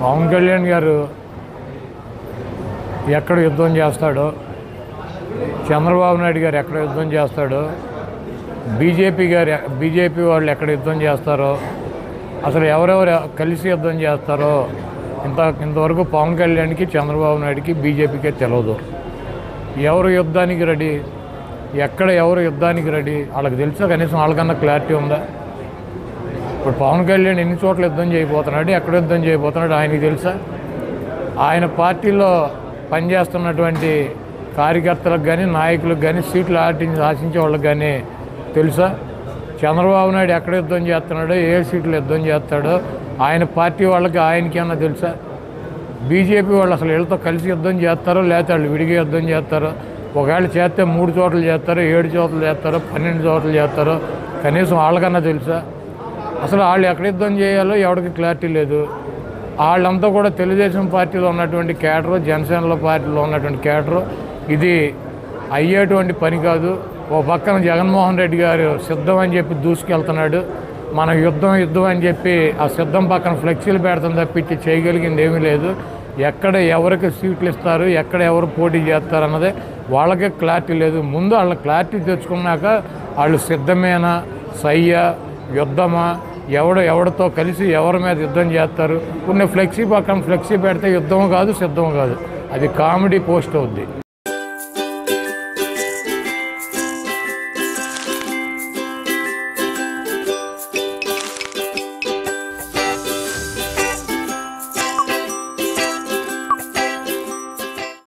పవన్ కళ్యాణ్ గారు ఎక్కడ యుద్ధం చేస్తాడో, చంద్రబాబు నాయుడు గారు ఎక్కడ యుద్ధం చేస్తాడో, బీజేపీ వాళ్ళు ఎక్కడ యుద్ధం చేస్తారో, అసలు ఎవరెవరు కలిసి యుద్ధం చేస్తారో ఇంతవరకు పవన్ కళ్యాణ్కి, చంద్రబాబు నాయుడికి, బీజేపీకే తెలియదు. ఎవరు యుద్ధానికి రెడీ, ఎక్కడ ఎవరు యుద్ధానికి రెడీ వాళ్ళకి తెలుసా? కనీసం వాళ్ళకన్నా క్లారిటీ ఉందా? ఇప్పుడు పవన్ కళ్యాణ్ ఎన్ని చోట్ల యుద్ధం చేయబోతున్నాడు, ఎక్కడ యుద్ధం చేయబోతున్నాడు ఆయనకి తెలుసా? ఆయన పార్టీలో పనిచేస్తున్నటువంటి కార్యకర్తలకు కానీ, నాయకులకు కానీ, సీట్లు ఆశించే వాళ్ళకి కానీ తెలుసా? చంద్రబాబు నాయుడు ఎక్కడ యుద్ధం చేస్తున్నాడో, ఏ సీట్లు యుద్ధం చేస్తాడో ఆయన పార్టీ వాళ్ళకి ఆయనకేమన్నా తెలుసా? బీజేపీ వాళ్ళు అసలు వీళ్ళతో కలిసి యుద్ధం చేస్తారో లేకపోతే వాళ్ళు విడిగా యుద్ధం చేస్తారో? ఒకవేళ చేస్తే 3 చోట్ల చేస్తారో, 7 చోట్ల చేస్తారో, 12 చోట్ల చేస్తారో కనీసం వాళ్ళకన్నా తెలుసా? అసలు వాళ్ళు ఎక్కడ యుద్ధం చేయాలో ఎవరికి క్లారిటీ లేదు. వాళ్ళంతా కూడా తెలుగుదేశం పార్టీలో ఉన్నటువంటి క్యాడరు, జనసేనలో పార్టీలో ఉన్నటువంటి క్యాడరు. ఇది అయ్యేటువంటి పని కాదు. ఓ పక్కన జగన్మోహన్ రెడ్డి గారు సిద్ధం అని చెప్పి దూసుకెళ్తున్నాడు. మనం యుద్ధం అని చెప్పి ఆ సిద్ధం పక్కన ఫ్లెక్సీలు పెడతాం తప్పించి చేయగలిగింది ఏమీ లేదు. ఎక్కడ ఎవరికి సీట్లు ఇస్తారు, ఎక్కడ ఎవరు పోటీ చేస్తారు అన్నదే వాళ్ళకే క్లారిటీ లేదు. ముందు వాళ్ళ క్లారిటీ తెచ్చుకున్నాక వాళ్ళు సిద్ధమేనా, సయ్యా, యుద్ధమా, ఎవరితో కలిసి ఎవరి మీద యుద్ధం చేస్తారు. కొన్ని ఫ్లెక్సీ పక్కన ఫ్లెక్సీ పెడితే యుద్ధం కాదు, సిద్ధం కాదు, అది కామెడీ పోస్ట్ అవుద్ది.